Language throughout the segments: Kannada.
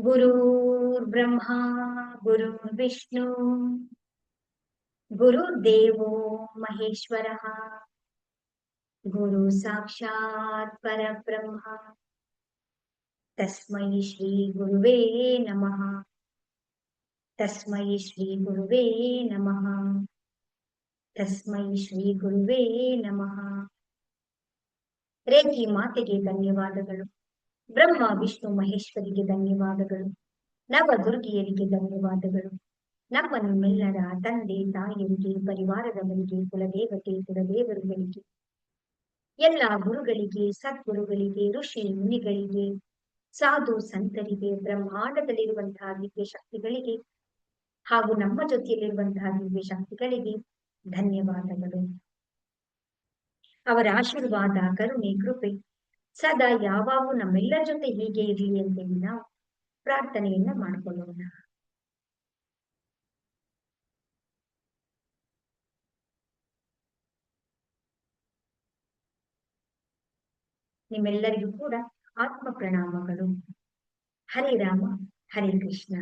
गुरुर्ब्रह्मा गुरुर्विष्णु गुरुर्देवो महेश्वरः गुरु साक्षात् परब्रह्म तस्मै श्री गुरुवे नमः तस्मै श्री गुरुवे नमः तस्मै श्री गुरुवे नमः ರೇಖಿ ಮಾತೆಗೆ ಧನ್ಯವಾದಗಳು. ಬ್ರಹ್ಮ ವಿಷ್ಣು ಮಹೇಶ್ವರಿಗೆ ಧನ್ಯವಾದಗಳು. ನವ ದುರ್ಗಿಯರಿಗೆ ಧನ್ಯವಾದಗಳು. ನಮ್ಮ ನಿಮ್ಮೆಲ್ಲರ ತಂದೆ ತಾಯಿಯರಿಗೆ, ಪರಿವಾರದವರಿಗೆ, ಕುಲದೇವತೆ ಕುಲದೇವರುಗಳಿಗೆ, ಎಲ್ಲ ಗುರುಗಳಿಗೆ, ಸದ್ಗುರುಗಳಿಗೆ, ಋಷಿ ಮುನಿಗಳಿಗೆ, ಸಾಧು ಸಂತರಿಗೆ, ಬ್ರಹ್ಮಾಂಡದಲ್ಲಿರುವಂತಹ ದಿವ್ಯ ಶಕ್ತಿಗಳಿಗೆ ಹಾಗೂ ನಮ್ಮ ಜೊತೆಯಲ್ಲಿರುವಂತಹ ದಿವ್ಯ ಶಕ್ತಿಗಳಿಗೆ ಧನ್ಯವಾದಗಳು. ಅವರ ಆಶೀರ್ವಾದ, ಕರುಣೆ, ಕೃಪೆ ಸದಾ ಯಾವಾಗೂ ನಮ್ಮೆಲ್ಲರ ಜೊತೆ ಹೀಗೆ ಇರಲಿ ಅಂತೇಳಿ ನಾವು ಪ್ರಾರ್ಥನೆಯನ್ನ ಮಾಡಿಕೊಳ್ಳೋಣ. ನಿಮ್ಮೆಲ್ಲರಿಗೂ ಕೂಡ ಆತ್ಮ ಪ್ರಣಾಮಗಳು. ಹರೇ ರಾಮ ಹರೇ ಕೃಷ್ಣ.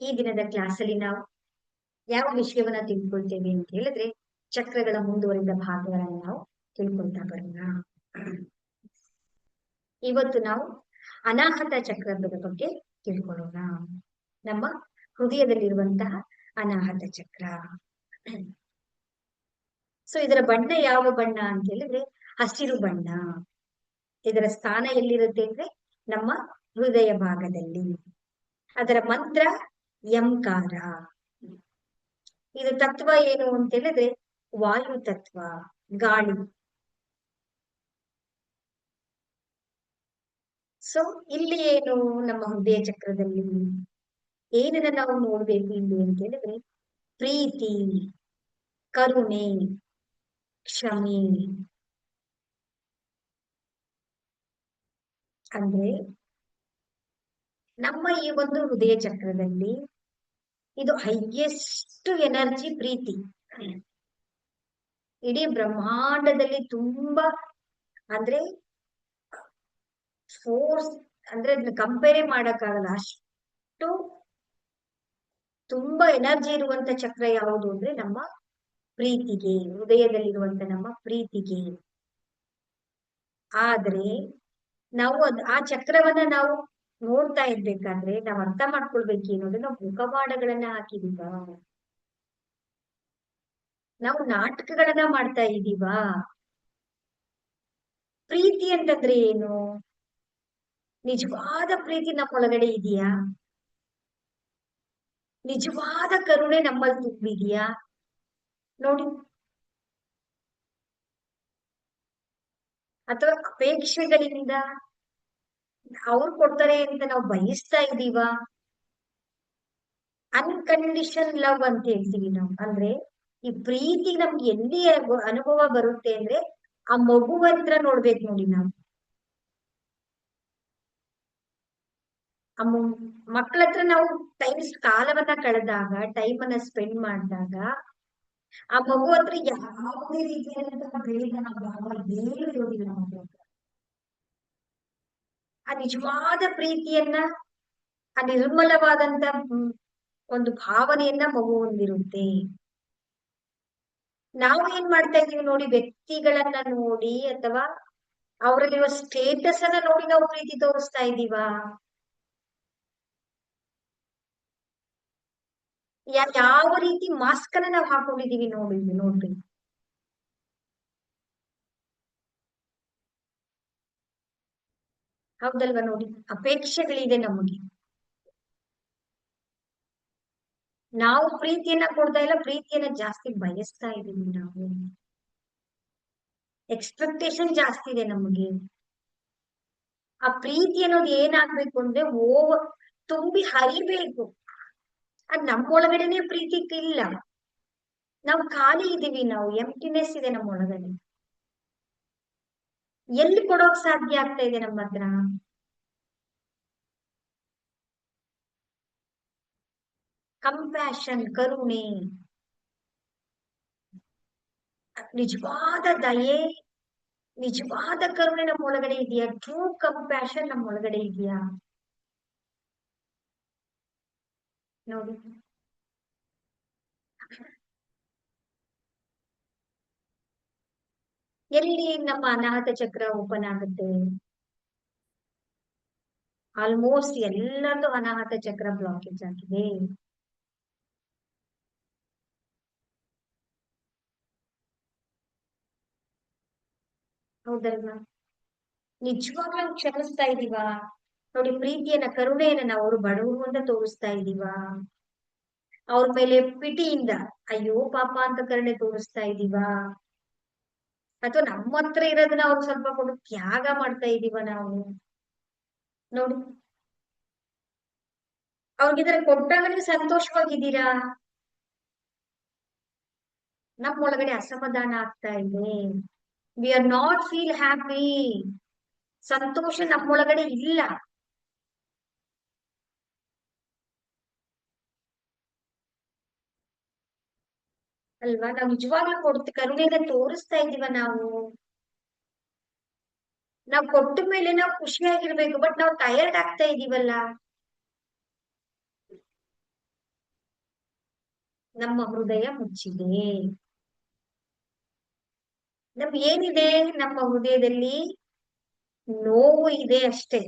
ಈ ದಿನದ ಕ್ಲಾಸಲ್ಲಿ ನಾವು ಯಾವ ವಿಷಯವನ್ನ ತಿಳ್ಕೊಳ್ತೇವೆ ಅಂತ ಹೇಳಿದ್ರೆ, ಚಕ್ರಗಳ ಮುಂದುವರಿದ ಭಾಗಗಳನ್ನ ನಾವು ತಿಳ್ಕೊಳ್ತಾ ಬರೋಣ. ಇವತ್ತು ನಾವು ಅನಾಹತ ಚಕ್ರದ ಬಗ್ಗೆ ತಿಳ್ಕೊಳ್ಳೋಣ. ನಮ್ಮ ಹೃದಯದಲ್ಲಿರುವಂತಹ ಅನಾಹತ ಚಕ್ರ. ಸೊ ಇದರ ಬಣ್ಣ ಯಾವ ಬಣ್ಣ ಅಂತ ಹೇಳಿದ್ರೆ ಹಸಿರು ಬಣ್ಣ. ಇದರ ಸ್ಥಾನ ಎಲ್ಲಿರುತ್ತೆ ಅಂದ್ರೆ ನಮ್ಮ ಹೃದಯ ಭಾಗದಲ್ಲಿ. ಅದರ ಮಂತ್ರ ಯಂಕಾರ. ಇದು ತತ್ವ ಏನು ಅಂತ ಹೇಳಿದ್ರೆ ವಾಯು ತತ್ವ, ಗಾಳಿ. ಸೊ ಇಲ್ಲಿ ಏನು ನಮ್ಮ ಹೃದಯ ಚಕ್ರದಲ್ಲಿ ಏನನ್ನ ನಾವು ನೋಡ್ಬೇಕು ಇಲ್ಲಿ ಅಂತ ಹೇಳಿದ್ರೆ ಪ್ರೀತಿ, ಕರುಣೆ, ಕ್ಷಮೆ. ಅಂದ್ರೆ ನಮ್ಮ ಈ ಒಂದು ಹೃದಯ ಚಕ್ರದಲ್ಲಿ ಇದು ಹೈಯೆಸ್ಟ್ ಎನರ್ಜಿ ಪ್ರೀತಿ. ಇಡೀ ಬ್ರಹ್ಮಾಂಡದಲ್ಲಿ ತುಂಬಾ ಅಂದ್ರೆ ಫೋರ್ಸ್ ಅಂದ್ರೆ ಕಂಪೇರೆ ಮಾಡಕ್ಕಾಗಲ್ಲ, ಅಷ್ಟು ತುಂಬಾ ಎನರ್ಜಿ ಇರುವಂತ ಚಕ್ರ ಯಾವುದು ಅಂದ್ರೆ ನಮ್ಮ ಪ್ರೀತಿಗೆ, ಹೃದಯದಲ್ಲಿರುವಂತ ನಮ್ಮ ಪ್ರೀತಿಗೆ. ಆದ್ರೆ ನಾವು ಆ ಚಕ್ರವನ್ನ ನಾವು ನೋಡ್ತಾ ಇರ್ಬೇಕಾದ್ರೆ ನಾವು ಅರ್ಥ ಮಾಡ್ಕೊಳ್ಬೇಕು ಅಂದ್ರೆ ನಾವು ಮುಖವಾಡಗಳನ್ನ ಹಾಕಿದೀವ, ನಾವು ನಾಟಕಗಳನ್ನ ಮಾಡ್ತಾ ಇದೀವ. ಪ್ರೀತಿ ಅಂತಂದ್ರೆ ಏನು? ನಿಜವಾದ ಪ್ರೀತಿ ನಮ್ಮೊಳಗಡೆ ಇದೆಯಾ? ನಿಜವಾದ ಕರುಣೆ ನಮ್ಮಲ್ಲಿ ತುಂಬಿದೆಯಾ? ನೋಡಿ, ಅಥವಾ ಅಪೇಕ್ಷೆಗಳಿಂದ ಅವ್ರು ಕೊಡ್ತಾರೆ ಅಂತ ನಾವು ಬಯಸ್ತಾ ಇದೀವ? ಅನ್ಕಂಡೀಷನ್ ಲವ್ ಅಂತ ಹೇಳ್ತೀವಿ ನಾವು. ಅಂದ್ರೆ ಈ ಪ್ರೀತಿ ನಮ್ಗೆ ಎಲ್ಲಿ ಅನುಭವ ಬರುತ್ತೆ ಅಂದ್ರೆ ಆ ಮಗುವ ಹತ್ರ ನೋಡ್ಬೇಕು ನೋಡಿ. ನಾವು ಆ ಮಕ್ಕಳ ಹತ್ರ ನಾವು ಕಾಲವನ್ನ ಕಳೆದಾಗ, ಟೈಮ್ ಅನ್ನ ಸ್ಪೆಂಡ್ ಮಾಡಿದಾಗ ಆ ಮಗು ಹತ್ರ ಯಾವುದೇ ರೀತಿಯಾದಂತಹ ಭೇದ ಭಾವ ಏನೂ ಇರೋದಿಲ್ಲ. ಆ ನಿಜವಾದ ಪ್ರೀತಿಯನ್ನ, ಆ ನಿರ್ಮಲವಾದಂತ ಒಂದು ಭಾವನೆಯನ್ನ ಮಗು ಹೊಂದಿರುತ್ತೆ. ನಾವು ಏನ್ ಮಾಡ್ತಾ ಇದೀವಿ ನೋಡಿ, ವ್ಯಕ್ತಿಗಳನ್ನ ನೋಡಿ ಅಥವಾ ಅವರಲ್ಲಿರುವ ಸ್ಟೇಟಸ್ ಅನ್ನ ನೋಡಿ ನಾವು ಪ್ರೀತಿ ತೋರಿಸ್ತಾ ಇದೀವ. ಯಾವ ರೀತಿ ಮಾಸ್ಕ್ ಅನ್ನ ನಾವು ಹಾಕೊಂಡಿದೀವಿ ನೋಡ್ರಿ. ಹೌದಲ್ವಾ? ನೋಡಿ, ಅಪೇಕ್ಷೆಗಳಿದೆ ನಮಗೆ. ನಾವು ಪ್ರೀತಿಯನ್ನ ಕೊಡ್ತಾ ಇಲ್ಲ, ಪ್ರೀತಿಯನ್ನ ಜಾಸ್ತಿ ಬಯಸ್ತಾ ಇದೀವಿ. ನಾವು ಎಕ್ಸ್ಪೆಕ್ಟೇಷನ್ ಜಾಸ್ತಿ ಇದೆ ನಮಗೆ. ಆ ಪ್ರೀತಿ ಅನ್ನೋದು ಏನಾಗ್ಬೇಕು ಅಂದ್ರೆ ತುಂಬಿ ಹರಿಬೇಕು. ಅದ್ ನಮ್ಮೊಳಗಡೆನೆ ಪ್ರೀತಿ ಇಲ್ಲ. ನಾವು ಖಾಲಿ ಇದೀವಿ, ನಾವು ಎಂಪ್ಟಿನೆಸ್ ಇದೆ ನಮ್ಮೊಳಗಡೆ. ಎಲ್ಲಿ ಕೊಡೋಕ್ ಸಾಧ್ಯ ಆಗ್ತಾ ಇದೆ ನಮ್ಮ ಹತ್ರ? ಕಂಪ್ಯಾಷನ್, ಕರುಣೆ, ನಿಜವಾದ ದಯೆ ನಿಜವಾದ ಕರುಣೆ ನಮ್ಮ ಒಳಗಡೆ ಇದೆಯಾ? ಟ್ರೂ ಕಂಪ್ಯಾಷನ್ ನಮ್ಮ ಒಳಗಡೆ ಇದೆಯಾ? ನೋಡಿ, ಎಲ್ಲಿ ನಮ್ಮ ಅನಾಹತ ಚಕ್ರ ಓಪನ್ ಆಗುತ್ತೆ? ಆಲ್ಮೋಸ್ಟ್ ಎಲ್ಲರದು ಅನಾಹತ ಚಕ್ರ ಬ್ಲಾಕೇಜ್ ಆಗಿದೆ. ಹೌದಲ್ವಾ? ನಿಜವಾಗ್ಲೂ ಕ್ಷಮಿಸ್ತಾ ಇದೀವಾ? ನೋಡಿ, ಪ್ರೀತಿಯನ್ನ ಕರುಣೆಯನ್ನ ನಾವು ಅವರು ಬಡವರು ಅಂತ ತೋರಿಸ್ತಾ ಇದೀವಾ? ಅವ್ರ ಮೇಲೆ ಪಿಟಿಯಿಂದ ಅಯ್ಯೋ ಪಾಪ ಅಂತ ಕರುಣೆ ತೋರಿಸ್ತಾ ಇದೀವಾ? ಅಥವಾ ನಮ್ಮ ಹತ್ರ ಇರೋದನ್ನ ಅವ್ರು ಸ್ವಲ್ಪ ಕೊಡು ತ್ಯಾಗ ಮಾಡ್ತಾ ಇದೀವ ನಾವು? ನೋಡಿ, ಅವ್ರಿಗಿದ್ರೆ ಕೊಟ್ಟಾಗ ನೀವು ಸಂತೋಷವಾಗಿದ್ದೀರಾ? ನಮ್ಮ ಒಳಗಡೆ ಅಸಮಾಧಾನ ಆಗ್ತಾ ಇದೆ. We are not feel happy. ಸಂತೋಷ ನಮ್ಮೊಳಗಡೆ ಇಲ್ಲ. ಅಲ್ವಾ? ನಾವು ನಿಜವಾಗ್ಲೂ ಕರುಣೆನ ತೋರಿಸ್ತಾ ಇದೀವ ನಾವು? ನಾವು ಕೊಟ್ಟ ಮೇಲೆ ನಾವು ಖುಷಿಯಾಗಿರ್ಬೇಕು, ಬಟ್ ನಾವು ಟಯರ್ಡ್ ಆಗ್ತಾ ಇದೀವಲ್ಲ. ನಮ್ಮ ಹೃದಯ ಮುಚ್ಚಿದೆ. ಏನಿದೆ ನಮ್ಮ ಹೃದಯದಲ್ಲಿ? ನೋವು ಇದೆ ಅಷ್ಟೇ.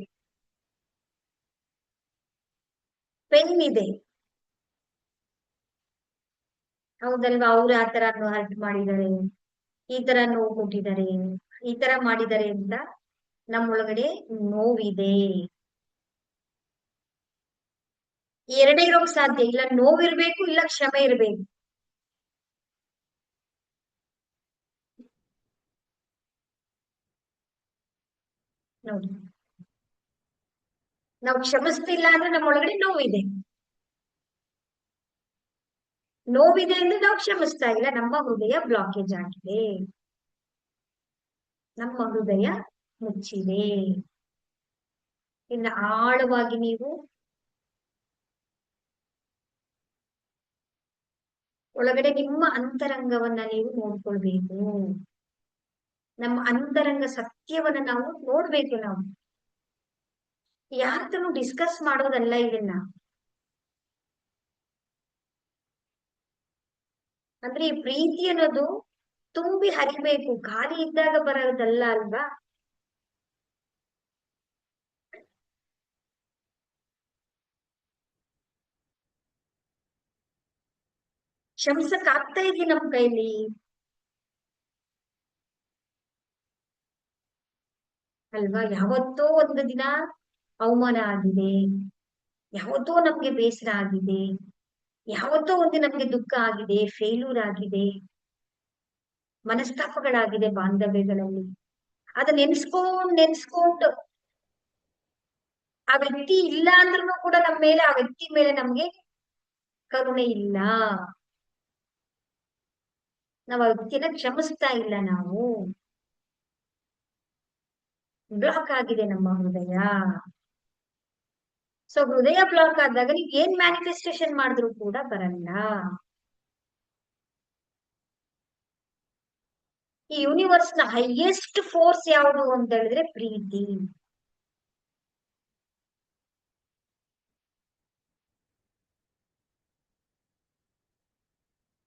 ಪೆನ್ ಇದೆ. ಹೌದಲ್ವಾ? ಅವ್ರು ಆ ತರ ಹರ್ಟ್ ಮಾಡಿದ್ದಾರೆ, ಈ ತರ ನೋವು ಕೊಟ್ಟಿದ್ದಾರೆ, ಈ ತರ ಮಾಡಿದ್ದಾರೆ ಅಂತ ನಮ್ಮೊಳಗಡೆ ನೋವಿದೆ. ಎರಡೇ ಇರೋಕ್ ಸಾಧ್ಯ ಇಲ್ಲ. ನೋವಿರ್ಬೇಕು, ಇಲ್ಲ ಕ್ಷಮೆ ಇರ್ಬೇಕು. ನೋಡಿ, ನಾವು ಕ್ಷಮಿಸ್ತಿಲ್ಲ ಅಂದ್ರೆ ನಮ್ಮೊಳಗಡೆ ನೋವಿದೆ. ನೋವಿದೆ ಅಂದ್ರೆ ನಾವು ಕ್ಷಮಿಸ್ತಾ ಇಲ್ಲ. ನಮ್ಮ ಹೃದಯ ಬ್ಲಾಕೇಜ್ ಆಗಿದೆ. ನಮ್ಮ ಹೃದಯ ಮುಚ್ಚಿದೆ. ಇನ್ನು ಆಳವಾಗಿ ನೀವು ಒಳಗಡೆ ನಿಮ್ಮ ಅಂತರಂಗವನ್ನ ನೀವು ನೋಡ್ಕೊಳ್ಬೇಕು. ನಮ್ಮ ಅಂತರಂಗ ಸತ್ಯವನ್ನ ನಾವು ನೋಡ್ಬೇಕು. ನಾವು ಯಾರತ್ರನು ಡಿಸ್ಕಸ್ ಮಾಡೋದಲ್ಲ ಇದನ್ನ. ಅಂದ್ರೆ ಈ ಪ್ರೀತಿ ಅನ್ನೋದು ತುಂಬಿ ಹರಿಬೇಕು, ಖಾಲಿ ಇದ್ದಾಗ ಬರೋದಲ್ಲ ಅಲ್ವಾ? ಕ್ಷಮಿಸಕ್ ಆಗ್ತಾ ಇದೆಯಾ ನಮ್ ಕೈಲಿ? ಅಲ್ವಾ? ಯಾವತ್ತೋ ಒಂದು ದಿನ ಅವಮಾನ ಆಗಿದೆ, ಯಾವತ್ತೋ ನಮ್ಗೆ ಬೇಸರ ಆಗಿದೆ, ಯಾವತ್ತೋ ಒಂದು ನಮ್ಗೆ ದುಃಖ ಆಗಿದೆ, ಫೇಲ್ಯೂರ್ ಆಗಿದೆ, ಮನಸ್ತಾಪಗಳಾಗಿದೆ ಬಾಂಧವ್ಯಗಳಲ್ಲಿ. ಅದನ್ನ ನೆನ್ಸ್ಕೊಂಡು ಆ ವ್ಯಕ್ತಿ ಇಲ್ಲ ಅಂದ್ರೂ ಕೂಡ ನಮ್ಮ ಮೇಲೆ, ಆ ವ್ಯಕ್ತಿ ಮೇಲೆ ನಮ್ಗೆ ಕರುಣೆ ಇಲ್ಲ. ನಾವು ಆ ವ್ಯಕ್ತಿನ ಕ್ಷಮಿಸ್ತಾ ಇಲ್ಲ. ನಾವು ಬ್ಲಾಕ್ ಆಗಿದೆ ನಮ್ಮ ಹೃದಯ. ಸೊ ಹೃದಯ ಬ್ಲಾಕ್ ಆದಾಗ ನೀವ್ ಏನ್ ಮ್ಯಾನಿಫೆಸ್ಟೇಷನ್ ಮಾಡಿದ್ರು ಕೂಡ ಬರಲ್ಲ. ಈ ಯೂನಿವರ್ಸ್ ನ ಹೈಯೆಸ್ಟ್ ಫೋರ್ಸ್ ಯಾವುದು ಅಂತ ಹೇಳಿದ್ರೆ ಪ್ರೀತಿ.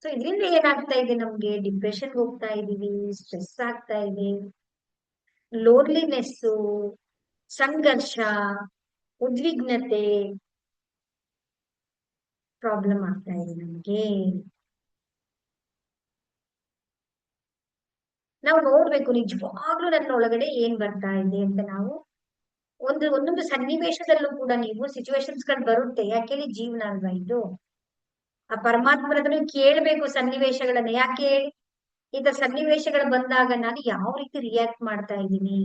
ಸೊ ಇದರಿಂದ ಏನಾಗ್ತಾ ಇದೆ? ನಮ್ಗೆ ಡಿಪ್ರೆಷನ್ ಹೋಗ್ತಾ ಇದೀವಿ, ಸ್ಟ್ರೆಸ್ ಆಗ್ತಾ ಇದೆ, ಲೋನ್ಲಿನೆಸ್, ಸಂಘರ್ಷ, ಉದ್ವಿಗ್ನತೆ ಪ್ರಾಬ್ಲಮ್ ಆಗ್ತಾ ಇದೆ ನಮ್ಗೆ. ನಾವು ನೋಡ್ಬೇಕು ನಿಜವಾಗ್ಲೂ ನನ್ನ ಒಳಗಡೆ ಏನ್ ಬರ್ತಾ ಇದೆ ಅಂತ. ನಾವು ಒಂದೊಂದು ಸನ್ನಿವೇಶದಲ್ಲೂ ಕೂಡ ನೀವು ಸಿಚುವೇಶನ್ಸ್ ಗಳು ಬರುತ್ತೆ, ಯಾಕೆ ಜೀವನ ಅಲ್ವಾ ಇದು? ಆ ಪರಮಾತ್ಮರದನ್ನು ಕೇಳ್ಬೇಕು ಸನ್ನಿವೇಶಗಳನ್ನ. ಯಾಕೆ ಹೇಳಿ? ಈಗ ಸನ್ನಿವೇಶಗಳು ಬಂದಾಗ ನಾನು ಯಾವ ರೀತಿ ರಿಯಾಕ್ಟ್ ಮಾಡ್ತಾ ಇದ್ದೀನಿ,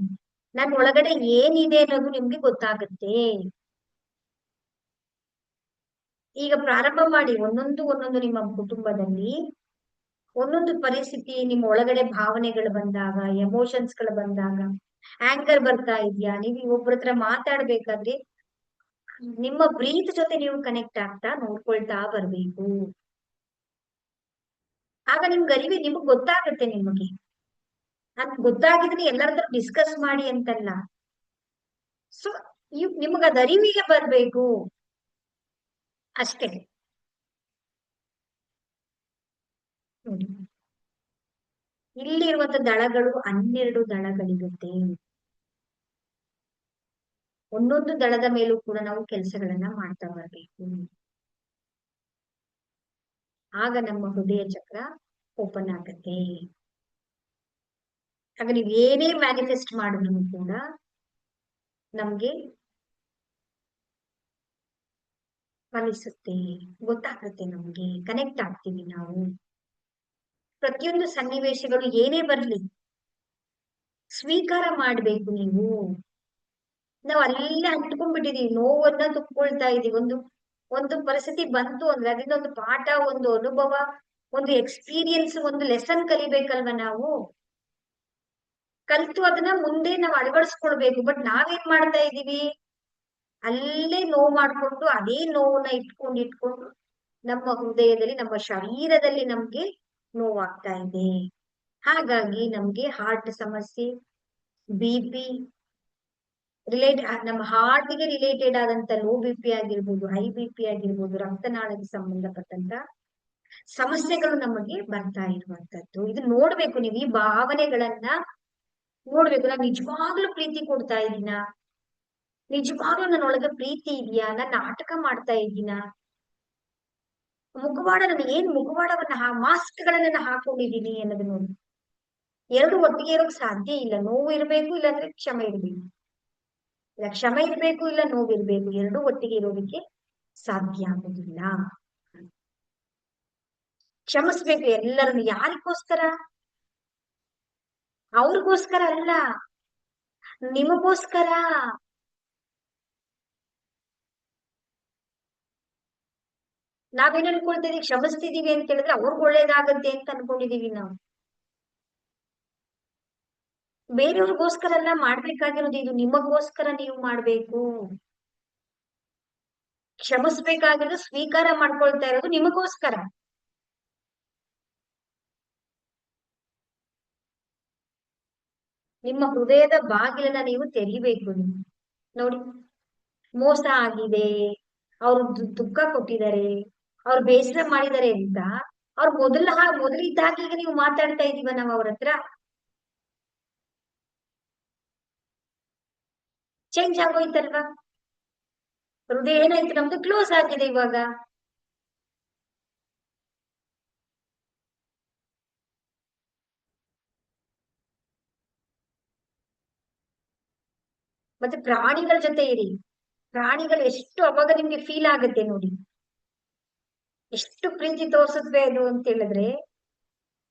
ನನ್ ಒಳಗಡೆ ಏನಿದೆ ಅನ್ನೋದು ನಿಮ್ಗೆ ಗೊತ್ತಾಗುತ್ತೆ. ಈಗ ಪ್ರಾರಂಭ ಮಾಡಿ ಒಂದೊಂದು ನಿಮ್ಮ ಕುಟುಂಬದಲ್ಲಿ ಒಂದೊಂದು ಪರಿಸ್ಥಿತಿ ನಿಮ್ಮ ಒಳಗಡೆ ಭಾವನೆಗಳು ಬಂದಾಗ, ಎಮೋಷನ್ಸ್ ಗಳು ಬಂದಾಗ, ಆಂಕರ್ ಬರ್ತಾ ಇದೆಯಾ, ನೀವು ಒಬ್ಬರ ಹತ್ರ ಮಾತಾಡ್ಬೇಕಾದ್ರೆ ನಿಮ್ಮ ಬ್ರೀತ್ ಜೊತೆ ನೀವು ಕನೆಕ್ಟ್ ಆಗ್ತಾ ನೋಡ್ಕೊಳ್ತಾ ಬರ್ಬೇಕು. ಆಗ ನಿಮ್ಗೆ ಅರಿವಿ ನಿಮಗ್ ಗೊತ್ತಾಗುತ್ತೆ ನಿಮಗೆ ಅದ್ ಗೊತ್ತಾಗಿದ್ರೆ ಎಲ್ಲರತ್ರ ಡಿಸ್ಕಸ್ ಮಾಡಿ ಅಂತಲ್ಲ. ಸೊ ನಿಮಗ ಅದ ಅರಿವಿಗೆ ಬರ್ಬೇಕು ಅಷ್ಟೇ. ನೋಡಿ, ಇಲ್ಲಿರುವಂತ ದಳಗಳು 12 ದಳಗಳಿರುತ್ತೆ. ಒಂದೊಂದು ದಳದ ಮೇಲೂ ಕೂಡ ನಾವು ಕೆಲಸಗಳನ್ನ ಮಾಡ್ತಾ ಬರ್ಬೇಕು. ಆಗ ನಮ್ಮ ಹೃದಯ ಚಕ್ರ ಓಪನ್ ಆಗತ್ತೆ. ಆಗ ನೀವ್ ಏನೇ ಮ್ಯಾನಿಫೆಸ್ಟ್ ಮಾಡಿದ್ರು ಕೂಡ ನಮ್ಗೆ ಫಲಿಸುತ್ತೆ, ಗೊತ್ತಾಗುತ್ತೆ, ನಮ್ಗೆ ಕನೆಕ್ಟ್ ಆಗ್ತೀವಿ ನಾವು. ಪ್ರತಿಯೊಂದು ಸನ್ನಿವೇಶಗಳು ಏನೇ ಬರ್ಲಿ ಸ್ವೀಕಾರ ಮಾಡ್ಬೇಕು ನೀವು. ನಾವ್ ಅಲ್ಲೇ ಅಂಟ್ಕೊಂಡ್ಬಿಟ್ಟಿದೀವಿ, ನೋವನ್ನ ತುಕ್ಕೊಳ್ತಾ ಇದೀವಿ. ಒಂದು ಒಂದು ಪರಿಸ್ಥಿತಿ ಬಂತು ಅಂದ್ರೆ ಅದರಿಂದ ಒಂದು ಪಾಠ, ಒಂದು ಅನುಭವ, ಒಂದು ಎಕ್ಸ್ಪೀರಿಯನ್ಸ್, ಒಂದು ಲೆಸನ್ ಕಲಿಬೇಕಲ್ವಾ ನಾವು. ಕಲ್ತು ಅದನ್ನ ಮುಂದೆ ನಾವು ಅಳವಡಿಸ್ಕೊಳ್ಬೇಕು. ಬಟ್ ನಾವೇನ್ ಮಾಡ್ತಾ ಇದೀವಿ, ಅಲ್ಲೇ ನೋವು ಮಾಡ್ಕೊಂಡು ಅದೇ ನೋವನ್ನ ಇಟ್ಕೊಂಡು ನಮ್ಮ ಹೃದಯದಲ್ಲಿ, ನಮ್ಮ ಶರೀರದಲ್ಲಿ ನಮ್ಗೆ ನೋವಾಗ್ತಾ ಇದೆ. ಹಾಗಾಗಿ ನಮ್ಗೆ ಹಾರ್ಟ್ ಸಮಸ್ಯೆ, BP ನಮ್ಮ ಹಾರ್ಟ್ಗೆ ರಿಲೇಟೆಡ್ ಆದಂತ ಲೋ BP ಆಗಿರ್ಬೋದು, ಹೈ BP ಆಗಿರ್ಬೋದು, ರಕ್ತನಾಳಕ್ಕೆ ಸಂಬಂಧಪಟ್ಟಂತ ಸಮಸ್ಯೆಗಳು ನಮಗೆ ಬರ್ತಾ ಇರುವಂತದ್ದು. ಇದು ನೋಡ್ಬೇಕು ನೀವು, ಈ ಭಾವನೆಗಳನ್ನ ನೋಡ್ಬೇಕು. ನಾನು ನಿಜವಾಗ್ಲೂ ಪ್ರೀತಿ ಕೊಡ್ತಾ ಇದ್ದೀನ, ನಿಜವಾಗ್ಲೂ ನನ್ನೊಳಗೆ ಪ್ರೀತಿ ಇದೆಯಾ, ನಾನು ನಾಟಕ ಮಾಡ್ತಾ ಇದ್ದೀನ, ಮುಖವಾಡ, ನಾನು ಏನ್ ಮುಖವಾಡವನ್ನ ಮಾಸ್ಕ್ ಗಳನ್ನ ಹಾಕೊಂಡಿದ್ದೀನಿ ಅನ್ನೋದು ನೋಡಿ. ಎರಡು ಒಟ್ಟಿಗೆ ಇರೋಕ್ ಸಾಧ್ಯ ಇಲ್ಲ. ನೋವು ಇರ್ಬೇಕು, ಇಲ್ಲಾಂದ್ರೆ ಕ್ಷಮೆ ಇರ್ಬೇಕು. ಇಲ್ಲ ಕ್ಷಮೆ ಇರ್ಬೇಕು, ಇಲ್ಲ ನೋವಿರ್ಬೇಕು. ಎರಡೂ ಒಟ್ಟಿಗೆ ಇರೋದಕ್ಕೆ ಸಾಧ್ಯ ಆಗುದಿಲ್ಲ. ಕ್ಷಮಿಸ್ಬೇಕು ಎಲ್ಲರನ್ನು. ಯಾರಿಗೋಸ್ಕರ? ಅವ್ರಿಗೋಸ್ಕರ ಅಲ್ಲ, ನಿಮಗೋಸ್ಕರ. ನಾವೇನ್ ಅನ್ಕೊಳ್ತಿದೀವಿ, ಕ್ಷಮಿಸ್ತಿದೀವಿ ಅಂತ ಹೇಳಿದ್ರೆ ಅವ್ರಿಗೆ ಒಳ್ಳೇದಾಗತ್ತೆ ಅಂತ ಅನ್ಕೊಂಡಿದೀವಿ ನಾವು. ಬೇರೆಯವ್ರಿಗೋಸ್ಕರ ಎಲ್ಲ ಮಾಡ್ಬೇಕಾಗಿರೋದು, ಇದು ನಿಮಗೋಸ್ಕರ ನೀವು ಮಾಡ್ಬೇಕು. ಕ್ಷಮಿಸ್ಬೇಕಾಗಿರೋದು, ಸ್ವೀಕಾರ ಮಾಡ್ಕೊಳ್ತಾ ಇರೋದು ನಿಮಗೋಸ್ಕರ. ನಿಮ್ಮ ಹೃದಯದ ಬಾಗಿಲನ್ನ ನೀವು ತೆರಿಬೇಕು. ನೀವು ನೋಡಿ, ಮೋಸ ಆಗಿದೆ, ಅವ್ರು ದುಃಖ ಕೊಟ್ಟಿದ್ದಾರೆ, ಅವ್ರು ಬೇಸರ ಮಾಡಿದ್ದಾರೆ ಅಂತ ಅವ್ರು ಮೊದಲಿದ್ದಾಗ ಈಗ ನೀವು ಮಾತಾಡ್ತಾ ಇದೀವ ನಾವ್ ಅವ್ರ ಹತ್ರ. ಚೇಂಜ್ ಆಗೋಯ್ತಲ್ವಾ? ಹೃದಯ ಏನಾಯ್ತು ನಮ್ದು, ಕ್ಲೋಸ್ ಆಗಿದೆ ಇವಾಗ. ಮತ್ತೆ ಪ್ರಾಣಿಗಳ ಜೊತೆ ಇರಿ. ಪ್ರಾಣಿಗಳು ಎಷ್ಟು ಅವಾಗ ನಿಮ್ಗೆ ಫೀಲ್ ಆಗುತ್ತೆ ನೋಡಿ, ಎಷ್ಟು ಪ್ರೀತಿ ತೋರ್ಸುತ್ತವೆ ಅದು ಅಂತ ಹೇಳಿದ್ರೆ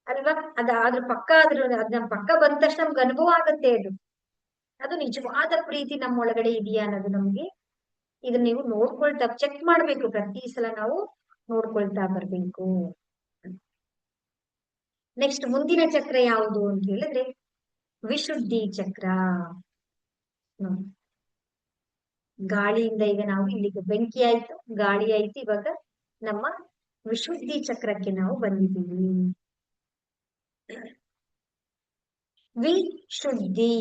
ಅಲ್ವಾ. ಅದ್ರ ಪಕ್ಕ ಅದ್ ನಮ್ ಪಕ್ಕ ಬಂದ ತಕ್ಷಣ ನಮ್ಗೆ ಅನುಭವ ಆಗತ್ತೆ ಅದು. ಅದು ನಿಜವಾದ ಪ್ರೀತಿ ನಮ್ಮೊಳಗಡೆ ಇದೆಯಾ ಅನ್ನೋದು ನಮ್ಗೆ. ಇದನ್ನ ನೀವು ನೋಡ್ಕೊಳ್ತಾ ಚೆಕ್ ಮಾಡ್ಬೇಕು. ಪ್ರತಿ ಸಲ ನಾವು ನೋಡ್ಕೊಳ್ತಾ ಬರ್ಬೇಕು. ನೆಕ್ಸ್ಟ್ ಮುಂದಿನ ಚಕ್ರ ಯಾವುದು ಅಂತ ಹೇಳಿದ್ರೆ ವಿಶುದ್ಧಿ ಚಕ್ರ. ಗಾಳಿಯಿಂದ ಈಗ ನಾವು ಇಲ್ಲಿಗೆ ಬೆಂಕಿ ಆಯ್ತು, ಗಾಳಿ ಆಯ್ತು, ಇವಾಗ ನಮ್ಮ ವಿಶುದ್ಧಿ ಚಕ್ರಕ್ಕೆ ನಾವು ಬಂದಿದ್ದೀವಿ. ವಿಶುದ್ಧಿ,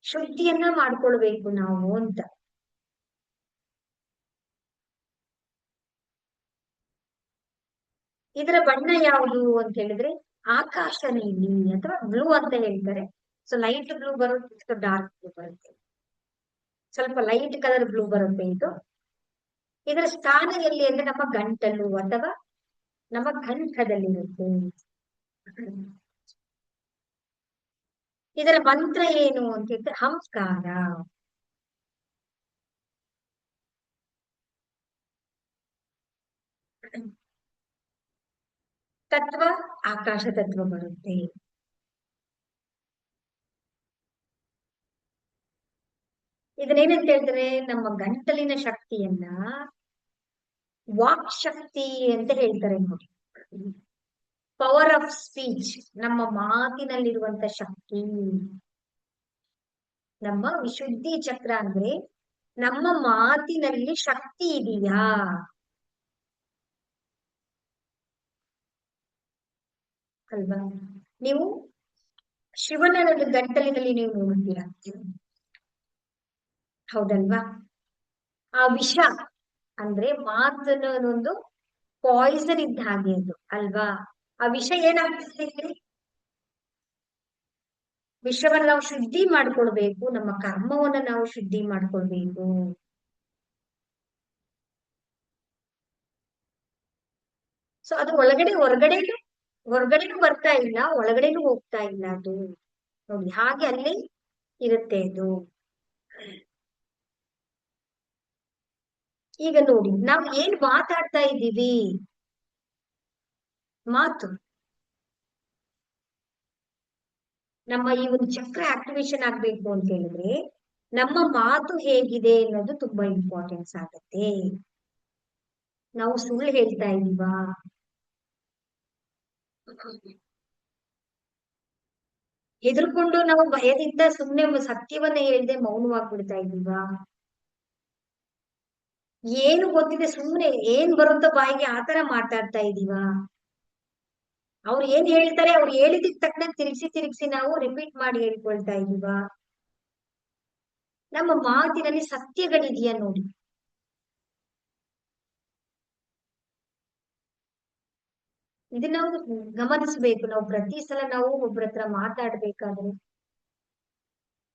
ಶುದ್ಧಿಯನ್ನ ಮಾಡ್ಕೊಳ್ಬೇಕು ನಾವು ಅಂತ. ಇದರ ಬಣ್ಣ ಯಾವುದು ಅಂತ ಹೇಳಿದ್ರೆ ಆಕಾಶ ನೀಲಿ ಅಥವಾ ಬ್ಲೂ ಅಂತ ಹೇಳ್ತಾರೆ. ಸೊ ಲೈಟ್ ಬ್ಲೂ ಬರುತ್ತೆ, ಡಾರ್ಕ್ ಬ್ಲೂ ಬರುತ್ತೆ, ಸ್ವಲ್ಪ ಲೈಟ್ ಕಲರ್ ಬ್ಲೂ ಬರುತ್ತೆ ಇದು. ಇದರ ಸ್ಥಾನ ಎಲ್ಲಿ ಅಂದ್ರೆ ನಮ್ಮ ಗಂಟಲು ಅಥವಾ ನಮ್ಮ ಕಂಠದಲ್ಲಿರುತ್ತೆ. ಇದರ ಮಂತ್ರ ಏನು ಅಂತ ಹೇಳಿದ್ರೆ ಹಂಕಾರ. ತತ್ವ ಆಕಾಶ ತತ್ವ ಬರುತ್ತೆ. ಇದನ್ನೇನಂತ ಹೇಳಿದ್ರೆ ನಮ್ಮ ಗಂಟಲಿನ ಶಕ್ತಿಯನ್ನ ವಾಕ್ ಶಕ್ತಿ ಅಂತ ಹೇಳ್ತಾರೆ ನೋಡಿ. ಪವರ್ ಆಫ್ ಸ್ಪೀಚ್, ನಮ್ಮ ಮಾತಿನಲ್ಲಿರುವಂತ ಶಕ್ತಿ. ನಮ್ಮ ವಿಶುದ್ಧಿ ಚಕ್ರ ಅಂದ್ರೆ ನಮ್ಮ ಮಾತಿನಲ್ಲಿ ಶಕ್ತಿ ಇದೆಯಾ ಅಲ್ವಾ. ನೀವು ಶಿವನ ಗಂಟಲಿನಲ್ಲಿ ನೀವು ನೋಡುತ್ತೀರಾ, ಹೌದಲ್ವಾ? ಆ ವಿಷ ಅಂದ್ರೆ ಮಾತನ್ನೊಂದು ಪಾಯ್ಸನ್ ಇದ್ದ ಹಾಗೆ ಅದು ಅಲ್ವಾ? ಆ ವಿಷ ಏನಾಗ್ತದೆ? ವಿಷವನ್ನ ನಾವು ಶುದ್ಧಿ ಮಾಡ್ಕೊಳ್ಬೇಕು, ನಮ್ಮ ಕರ್ಮವನ್ನ ನಾವು ಶುದ್ಧಿ ಮಾಡ್ಕೊಳ್ಬೇಕು. ಸೊ ಅದು ಹೊರಗಡೆನೂ ಬರ್ತಾ ಇಲ್ಲ, ಒಳಗಡೆನೂ ಹೋಗ್ತಾ ಇಲ್ಲ ಅದು. ನೋಡಿ ಹಾಗೆ ಅಲ್ಲಿ ಇರುತ್ತೆ ಅದು. ಈಗ ನೋಡಿ ನಾವು ಏನ್ ಮಾತಾಡ್ತಾ ಇದ್ದೀವಿ, ಮಾತು. ನಮ್ಮ ಈ ಒಂದು ಚಕ್ರ ಆಕ್ಟಿವೇಶನ್ ಆಗ್ಬೇಕು ಅಂತ ಹೇಳಿದ್ರೆ ನಮ್ಮ ಮಾತು ಹೇಗಿದೆ ಅನ್ನೋದು ತುಂಬಾ ಇಂಪಾರ್ಟೆನ್ಸ್ ಆಗತ್ತೆ. ನಾವು ಸುಳ್ಳು ಹೇಳ್ತಾ ಇದೀವಾ? ಹೆದರ್ಕೊಂಡು ನಾವು ಭಯದಿಂದ ಸುಮ್ನೆ ಸತ್ಯವನ್ನ ಹೇಳ್ದೆ ಮೌನವಾಗ್ಬಿಡ್ತಾ ಇದೀವಾ? ಏನು ಗೊತ್ತಿದೆ ಸುಮ್ನೆ ಏನ್ ಬರುತ್ತೋ ಬಾಯಿಗೆ ಆತರ ಮಾತಾಡ್ತಾ ಇದೀವಾ? ಅವ್ರು ಏನ್ ಹೇಳ್ತಾರೆ ಅವ್ರು ಹೇಳಿದಕ್ ತಕ್ಕಂತೆ ತಿರ್ಗಿಸಿ ನಾವು ರಿಪೀಟ್ ಮಾಡಿ ಹೇಳ್ಕೊಳ್ತಾ ಇದೀವಾ? ನಮ್ಮ ಮಾತಿನಲ್ಲಿ ಸತ್ಯಗಳಿದೆಯಾ ನೋಡಿ. ಇದನ್ನ ನಾವು ಗಮನಿಸ್ಬೇಕು. ನಾವು ಪ್ರತಿ ಸಲ ನಾವು ಒಬ್ರ ಹತ್ರ ಮಾತಾಡ್ಬೇಕಾದ್ರೆ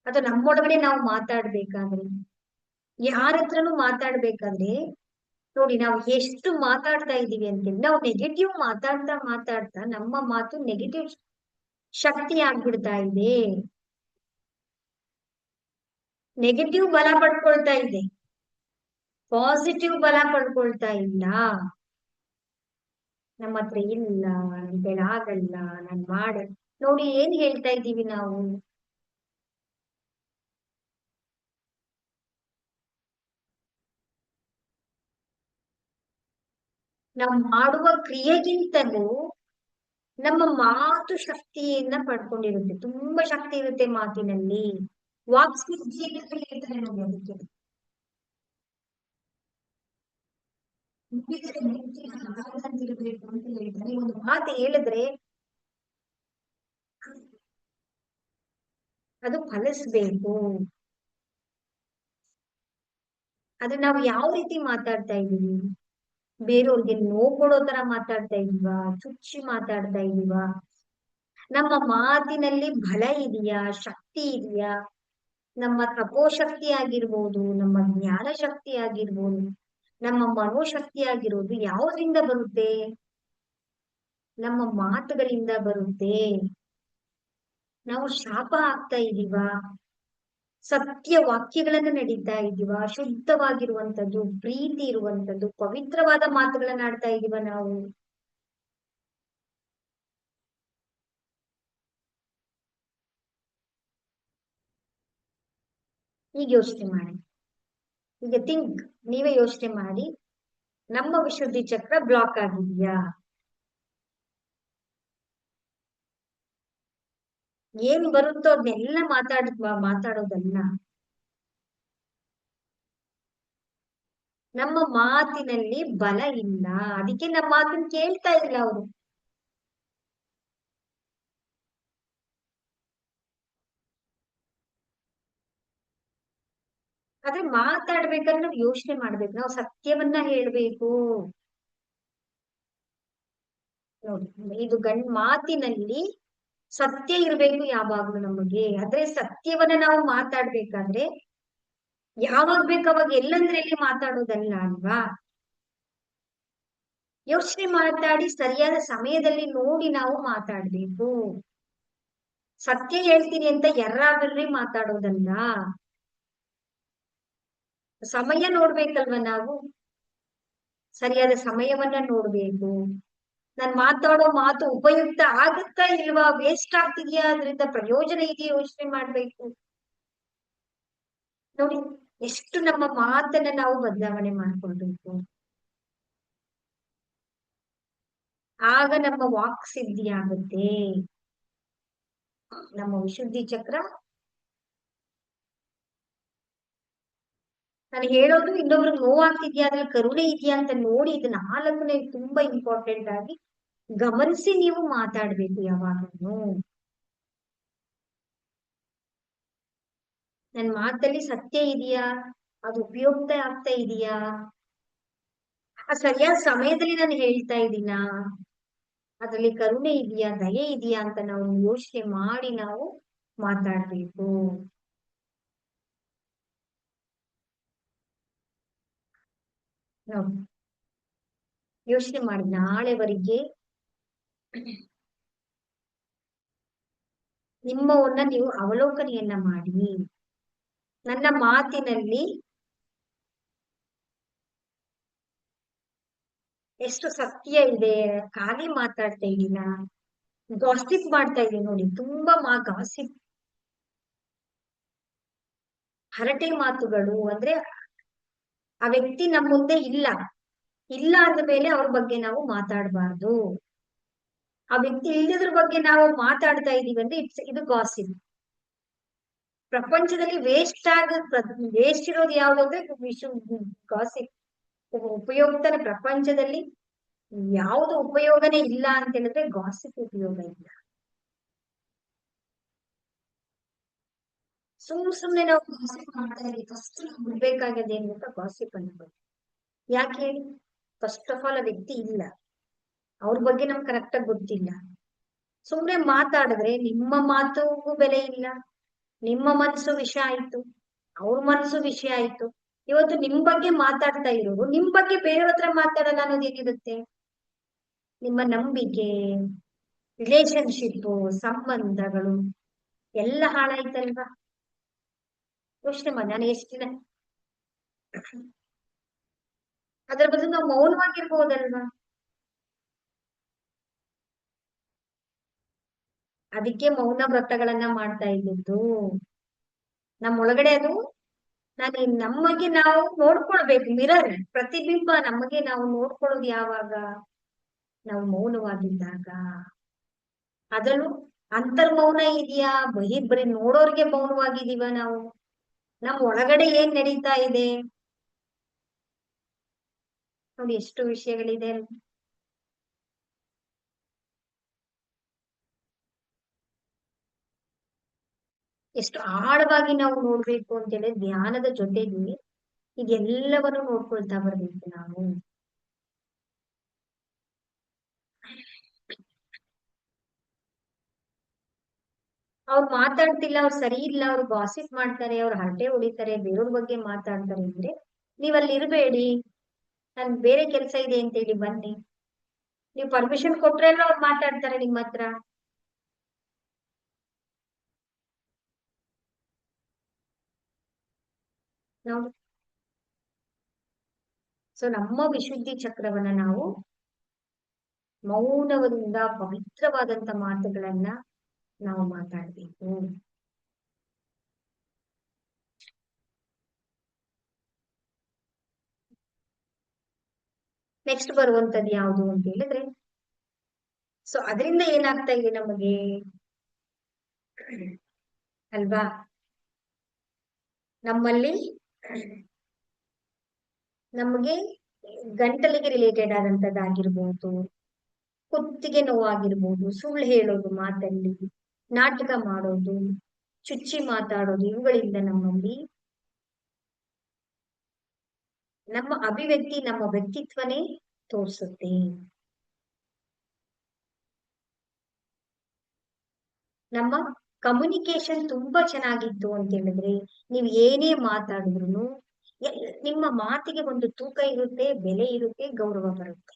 ಅಥವಾ ನಮ್ಮೊಳಗಡೆ ನಾವು ಮಾತಾಡ್ಬೇಕಾದ್ರೆ ಯಾರ ಹತ್ರನೂ ಮಾತಾಡ್ಬೇಕಾದ್ರೆ ನೋಡಿ ನಾವು ಎಷ್ಟು ಮಾತಾಡ್ತಾ ಇದೀವಿ ಅಂತೇಳಿ ನಾವು ನೆಗೆಟಿವ್ ಮಾತಾಡ್ತಾ ನಮ್ಮ ಮಾತು ನೆಗೆಟಿವ್ ಶಕ್ತಿ ಆಗ್ಬಿಡ್ತಾ ಇದೆ, ನೆಗೆಟಿವ್ ಬಲ ಪಡ್ಕೊಳ್ತಾ ಇದೆ, ಪಾಸಿಟಿವ್ ಬಲ ಪಡ್ಕೊಳ್ತಾ ಇಲ್ಲ. ನಮ್ಮ ಹತ್ರ ಇಲ್ಲ, ಅಂತೇಳಿ ಆಗಲ್ಲ, ನಾನ್ ಮಾಡ ನೋಡಿ ಏನ್ ಹೇಳ್ತಾ ಇದ್ದೀವಿ ನಾವು. ನಾವು ಮಾಡುವ ಕ್ರಿಯೆಗಿಂತಲೂ ನಮ್ಮ ಮಾತು ಶಕ್ತಿಯನ್ನ ಪಡ್ಕೊಂಡಿರುತ್ತೆ, ತುಂಬಾ ಶಕ್ತಿ ಇರುತ್ತೆ ಮಾತಿನಲ್ಲಿ. ವಾಕ್ಸಿದ್ಧಿ ಅಂತ ಹೇಳ್ತಾರೆ ನೋಡಿ ಅದಕ್ಕೆ. ನುಡಿದರೆ ಮುತ್ತಿನ ಹಾರದಂತಿರಬೇಕು ಅಂತ ಹೇಳ್ತಾರೆ. ಒಂದು ಮಾತು ಹೇಳಿದ್ರೆ ಅದು ಫಲಿಸ್ಬೇಕು. ಆದ್ರೆ ನಾವು ಯಾವ ರೀತಿ ಮಾತಾಡ್ತಾ ಇದೀವಿ? ಬೇರೆಯವ್ರಿಗೆ ನೋವು ಕೊಡೋ ತರ ಮಾತಾಡ್ತಾ ಇದೀವಾ? ಚುಚ್ಚಿ ಮಾತಾಡ್ತಾ ಇದೀವಾ? ನಮ್ಮ ಮಾತಿನಲ್ಲಿ ಬಲ ಇದೆಯಾ, ಶಕ್ತಿ ಇದೆಯಾ? ನಮ್ಮ ತಪೋಶಕ್ತಿ ಆಗಿರ್ಬೋದು, ನಮ್ಮ ಜ್ಞಾನ ಶಕ್ತಿ ಆಗಿರ್ಬೋದು, ನಮ್ಮ ಮನೋಶಕ್ತಿ ಆಗಿರೋದು ಯಾವುದರಿಂದ ಬರುತ್ತೆ? ನಮ್ಮ ಮಾತುಗಳಿಂದ ಬರುತ್ತೆ. ನಾವು ಶಾಪ ಆಗ್ತಾ ಇದೀವಾ? ಸತ್ಯ ವಾಕ್ಯಗಳನ್ನ ನಡೀತಾ ಇದೀವ? ಶುದ್ಧವಾಗಿರುವಂತದ್ದು, ಪ್ರೀತಿ ಇರುವಂತದ್ದು, ಪವಿತ್ರವಾದ ಮಾತುಗಳನ್ನ ಆಡ್ತಾ ಇದೀವ ನಾವು? ಈಗ ಯೋಚನೆ ಮಾಡಿ. ಈಗ ನೀವೇ ಯೋಚನೆ ಮಾಡಿ. ನಮ್ಮ ವಿಶುದ್ಧಿ ಚಕ್ರ ಬ್ಲಾಕ್ ಆಗಿದ್ಯಾ? ಏನ್ ಬರುತ್ತೋ ಅದನ್ನೆಲ್ಲ ಮಾತಾಡೋದಲ್ಲ. ನಮ್ಮ ಮಾತಿನಲ್ಲಿ ಬಲ ಇಲ್ಲ, ಅದಕ್ಕೆ ನಮ್ಮ ಮಾತನ್ನ ಕೇಳ್ತಾ ಇಲ್ಲ ಅವರು. ಆದ್ರೆ ಮಾತಾಡ್ಬೇಕಾದ್ರೆ ನಾವು ಯೋಚನೆ ಮಾಡ್ಬೇಕು, ನಾವು ಸತ್ಯವನ್ನ ಹೇಳ್ಬೇಕು. ನೋಡಿ ಇದು ಮಾತಿನಲ್ಲಿ ಸತ್ಯ ಇರ್ಬೇಕು ಯಾವಾಗ್ಲೂ ನಮಗೆ. ಆದ್ರೆ ಸತ್ಯವನ್ನ ನಾವು ಮಾತಾಡ್ಬೇಕಾದ್ರೆ ಯಾವಾಗ ಅವಾಗ ಎಲ್ಲಂದ್ರೆ ಎಲ್ಲಿ ಮಾತಾಡೋದಲ್ಲ ಅಲ್ವಾ? ಯೋಚನೆ ಮಾತಾಡಿ ಸರಿಯಾದ ಸಮಯದಲ್ಲಿ ನೋಡಿ ನಾವು ಮಾತಾಡ್ಬೇಕು. ಸತ್ಯ ಹೇಳ್ತೀನಿ ಅಂತ ಎರ್ರಾಬಿರ್ರಿ ಮಾತಾಡೋದಲ್ಲ. ಸಮಯ ನೋಡ್ಬೇಕಲ್ವ ನಾವು? ಸರಿಯಾದ ಸಮಯವನ್ನ ನೋಡ್ಬೇಕು. ನಾನ್ ಮಾತಾಡೋ ಮಾತು ಉಪಯುಕ್ತ ಆಗುತ್ತಾ ಇಲ್ವಾ, ವೇಸ್ಟ್ ಆಗ್ತಿದ್ಯಾ, ಅದರಿಂದ ಪ್ರಯೋಜನ ಇದೆಯಾ ಯೋಚನೆ ಮಾಡ್ಬೇಕು. ನೋಡಿ ಎಷ್ಟು ನಮ್ಮ ಮಾತನ್ನ ನಾವು ಬದಲಾವಣೆ ಮಾಡ್ಕೊಳ್ಬೇಕು. ಆಗ ನಮ್ಮ ವಾಕ್ ಸಿದ್ಧಿ ಆಗುತ್ತೆ. ನಮ್ಮ ವಿಶುದ್ಧಿ ಚಕ್ರ, ನಾನು ಹೇಳೋದು ಇನ್ನೊಬ್ರಿಗೆ ನೋವಾಗ್ತಿದ್ಯಾ, ಅದ್ರಲ್ಲಿ ಕರುಣೆ ಇದೆಯಾ ಅಂತ ನೋಡಿ, ಇದು ನಾಲ್ಕನೇ ತುಂಬಾ ಇಂಪಾರ್ಟೆಂಟ್ ಆಗಿ ಗಮನಿಸಿ ನೀವು ಮಾತಾಡ್ಬೇಕು ಯಾವಾಗಲೂ. ನನ್ ಮಾತಲ್ಲಿ ಸತ್ಯ ಇದೆಯಾ, ಅದು ಉಪಯುಕ್ತ ಆಗ್ತಾ ಇದೆಯಾ, ಆ ಸರಿಯಾದ ಸಮಯದಲ್ಲಿ ನಾನು ಹೇಳ್ತಾ ಇದ್ದೀನಾ, ಅದ್ರಲ್ಲಿ ಕರುಣೆ ಇದೆಯಾ, ದಯೆ ಇದೆಯಾ ಅಂತ ನಾವು ಯೋಚನೆ ಮಾಡಿ ನಾವು ಮಾತಾಡ್ಬೇಕು. ನಾವು ಯೋಚನೆ ಮಾಡಿ ನಾಳೆವರೆಗೆ ನಿಮ್ಮವನ್ನ ನೀವು ಅವಲೋಕನೆಯನ್ನ ಮಾಡಿ. ನನ್ನ ಮಾತಿನಲ್ಲಿ ಎಷ್ಟು ಸತ್ಯ ಇದೆ, ಖಾಲಿ ಮಾತಾಡ್ತಾ ಇದೀನಾ, ಗಾಸಿಪ್ ಮಾಡ್ತಾ ಇದೀನಿ ನೋಡಿ, ತುಂಬಾ ಗಾಸಿಪ್, ಹರಟೆ ಮಾತುಗಳು. ಅಂದ್ರೆ ಆ ವ್ಯಕ್ತಿ ನಮ್ಮ ಮುಂದೆ ಇಲ್ಲ, ಇಲ್ಲ ಅಂದ ಮೇಲೆ ಅವ್ರ ಬಗ್ಗೆ ನಾವು ಮಾತಾಡಬಾರ್ದು. ಆ ವ್ಯಕ್ತಿ ಇಲ್ಲದ್ರ ಬಗ್ಗೆ ನಾವು ಮಾತಾಡ್ತಾ ಇದೀವಿ ಅಂದ್ರೆ ಇದು ಗಾಸಿಪ್. ಪ್ರಪಂಚದಲ್ಲಿ ವೇಸ್ಟ್ ಇರೋದು ಯಾವ್ದು ಅಂದ್ರೆ ಗಾಸಿಪ್. ಉಪಯುಕ್ತನ ಪ್ರಪಂಚದಲ್ಲಿ ಯಾವುದು ಉಪಯೋಗನೇ ಇಲ್ಲ ಅಂತ ಹೇಳಿದ್ರೆ ಗಾಸಿಪ್ ಉಪಯೋಗ ಇಲ್ಲ. ಸುಮ್ನೆ ನಾವು ಗಾಸಿಪ್ ಮಾಡ್ತಾ ಇದೀವಿ. ಫಸ್ಟ್ ನಾವು ಬಿಡ್ಬೇಕಾಗಿದೆ ಏನ್ ಗೊತ್ತಾ, ಗಾಸಿಪ್ ಅನ್ಬೋದು. ಯಾಕೆ ಹೇಳಿ, ಫಸ್ಟ್ ಆಫ್ ಆಲ್ ಆ ವ್ಯಕ್ತಿ ಇಲ್ಲ, ಅವ್ರ ಬಗ್ಗೆ ನಮ್ಗೆ ಕರೆಕ್ಟ್ ಆಗಿ ಗೊತ್ತಿಲ್ಲ. ಸುಮ್ನೆ ಮಾತಾಡಿದ್ರೆ ನಿಮ್ಮ ಮಾತುಗೂ ಬೆಲೆ ಇಲ್ಲ, ನಿಮ್ಮ ಮನಸ್ಸು ವಿಷ ಆಯ್ತು, ಅವ್ರ ಮನಸ್ಸು ವಿಷಯ ಆಯ್ತು. ಇವತ್ತು ನಿಮ್ ಬಗ್ಗೆ ಮಾತಾಡ್ತಾ ಇರೋರು ನಿಮ್ ಬಗ್ಗೆ ಬೇರೆಯವ್ರ ಹತ್ರ ಮಾತಾಡಲ್ಲ ಅನ್ನೋದು ಏನಿರುತ್ತೆ? ನಿಮ್ಮ ನಂಬಿಕೆ, ರಿಲೇಶನ್ಶಿಪ್, ಸಂಬಂಧಗಳು ಎಲ್ಲ ಹಾಳಾಯ್ತಲ್ವಾ? ಯೋಚನೆ ಮಾಡಿ. ನಾನು ಎಷ್ಟು ದಿನ ಅದ್ರ ಬದಲು ನಾವು ಮೌನವಾಗಿರ್ಬೋದಲ್ವಾ? ಅದಕ್ಕೆ ಮೌನ ವ್ರತಗಳನ್ನ ಮಾಡ್ತಾ ಇದ್ದಿದ್ದು. ನಮ್ಮೊಳಗಡೆ ಅದು ನಮಗೆ ನಾವು ನೋಡ್ಕೊಳ್ಬೇಕು. ಮಿರರ್, ಪ್ರತಿಬಿಂಬ ನಮಗೆ ನಾವು ನೋಡ್ಕೊಳ್ಳೋದು ಯಾವಾಗ? ನಾವು ಮೌನವಾಗಿದ್ದಾಗ. ಅದರಲ್ಲೂ ಅಂತರ್ಮೌನ ಇದೆಯಾ, ಬರೀ ನೋಡೋರ್ಗೆ ಮೌನವಾಗಿದೀವ ನಾವು? ನಮ್ ಒಳಗಡೆ ಏನ್ ನಡೀತಾ ಇದೆ ನೋಡಿ, ಎಷ್ಟು ವಿಷಯಗಳಿದೆ. ಎಷ್ಟು ಆಳವಾಗಿ ನಾವು ನೋಡ್ಬೇಕು ಅಂತ ಹೇಳಿ ಧ್ಯಾನದ ಜೊತೆಗೆ ಇದೆಲ್ಲವನ್ನು ನೋಡ್ಕೊಳ್ತಾ ಬರ್ಬೇಕು ನಾವು. ಅವ್ರು ಮಾತಾಡ್ತಿಲ್ಲ, ಅವ್ರು ಸರಿ ಇಲ್ಲ, ಅವ್ರು ಗಾಸಿಪ್ ಮಾಡ್ತಾರೆ, ಅವ್ರು ಹರಟೆ ಹೊಡಿತಾರೆ, ಬೇರೆಯವ್ರ ಬಗ್ಗೆ ಮಾತಾಡ್ತಾರೆ ಅಂದ್ರೆ ನೀವ್ ಅಲ್ಲಿ ಇರ್ಬೇಡಿ. ನನ್ ಬೇರೆ ಕೆಲ್ಸ ಇದೆ ಅಂತ ಹೇಳಿ ಬನ್ನಿ. ನೀವು ಪರ್ಮಿಷನ್ ಕೊಟ್ರೆಲ್ಲ ಅವ್ರು ಮಾತಾಡ್ತಾರೆ ನಿಮ್ಮ ಹತ್ರ. ನಾವು ಸೊ ನಮ್ಮ ವಿಶುದ್ಧಿ ಚಕ್ರವನ್ನ ನಾವು ಮೌನದಿಂದ ಪವಿತ್ರವಾದಂತ ಮಾತುಗಳನ್ನ ನಾವು ಮಾತಾಡ್ಬೇಕು. ನೆಕ್ಸ್ಟ್ ಬರುವಂತದ್ದು ಯಾವುದು ಅಂತ ಹೇಳಿದ್ರೆ, ಸೊ ಅದರಿಂದ ಏನಾಗ್ತಾ ಇದೆ ನಮಗೆ ಅಲ್ವಾ? ನಮ್ಮಲ್ಲಿ ನಮಗೆ ಗಂಟಲಿಗೆ ರಿಲೇಟೆಡ್ ಆದಂತದ್ದಾಗಿರ್ಬೋದು, ಕುತ್ತಿಗೆ ನೋವಾಗಿರ್ಬೋದು, ಸುಳ್ಳು ಹೇಳೋದು ಮಾತಲ್ಲಿ, ನಾಟಕ ಮಾಡೋದು, ಚುಚ್ಚಿ ಮಾತಾಡೋದು, ಇವುಗಳಿಂದ ನಮ್ಮಲ್ಲಿ ನಮ್ಮ ಅಭಿವ್ಯಕ್ತಿ, ನಮ್ಮ ವ್ಯಕ್ತಿತ್ವನೇ ತೋರಿಸುತ್ತೆ. ನಮ್ಮ ಕಮ್ಯುನಿಕೇಶನ್ ತುಂಬಾ ಚೆನ್ನಾಗಿತ್ತು ಅಂತ ಹೇಳಿದ್ರೆ ನೀವು ಏನೇ ಮಾತಾಡಿದ್ರು ನಿಮ್ಮ ಮಾತಿಗೆ ಒಂದು ತೂಕ ಇರುತ್ತೆ, ಬೆಲೆ ಇರುತ್ತೆ, ಗೌರವ ಬರುತ್ತೆ.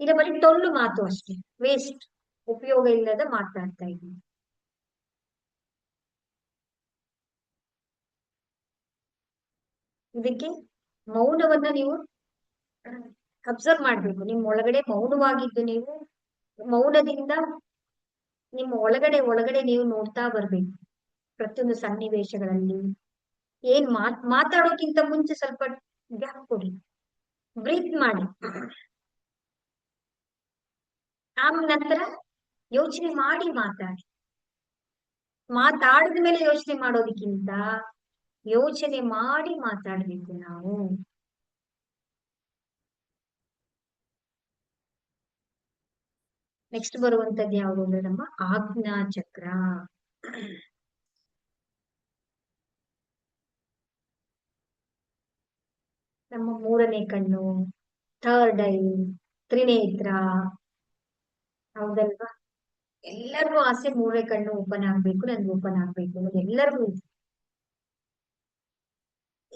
ಈಗ ಬರೀ ಟೊಳ್ಳು ಮಾತು ಅಷ್ಟೇ, ವೇಸ್ಟ್, ಉಪಯೋಗ ಇಲ್ಲದ ಮಾತಾಡ್ತಾ ಇದ್ದೀನಿ. ಇದಕ್ಕೆ ಮೌನವನ್ನ ನೀವು ಅಬ್ಸರ್ವ್ ಮಾಡ್ಬೇಕು. ನಿಮ್ ಒಳಗಡೆ ಮೌನವಾಗಿದ್ದು ನೀವು ಮೌನದಿಂದ ನಿಮ್ಮ ಒಳಗಡೆ ನೀವು ನೋಡ್ತಾ ಬರ್ಬೇಕು. ಪ್ರತಿಯೊಂದು ಸನ್ನಿವೇಶಗಳಲ್ಲಿ ಏನ್ ಮಾತಾಡೋಕ್ಕಿಂತ ಮುಂಚೆ ಸ್ವಲ್ಪ ಗ್ಯಾಪ್ ಕೊಡಿ, ಬ್ರೀತ್ ಮಾಡಿ, ನಂತರ ಯೋಚನೆ ಮಾಡಿ ಮಾತಾಡಿ. ಮಾತಾಡಿದ ಮೇಲೆ ಯೋಚನೆ ಮಾಡೋದಕ್ಕಿಂತ ಯೋಚನೆ ಮಾಡಿ ಮಾತಾಡ್ಬೇಕು ನಾವು. ನೆಕ್ಸ್ಟ್ ಬರುವಂತದ್ದು ಯಾವುದು ಅಂದ್ರೆ ನಮ್ಮ ಆಜ್ಞಾ ಚಕ್ರ. ನಮ್ಮ ಮೂರನೇ ಕಣ್ಣು, ಥರ್ಡ್ ಐ, ತ್ರಿನೇತ್ರ. ಹೌದಲ್ವಾ? ಎಲ್ಲರಿಗೂ ಆಸೆ ಮೂರನೇ ಕಣ್ಣು ಓಪನ್ ಆಗ್ಬೇಕು, ನನ್ಗೆ ಓಪನ್ ಆಗ್ಬೇಕು ಅನ್ನೋದು ಎಲ್ಲರಿಗೂ ಇದೆ.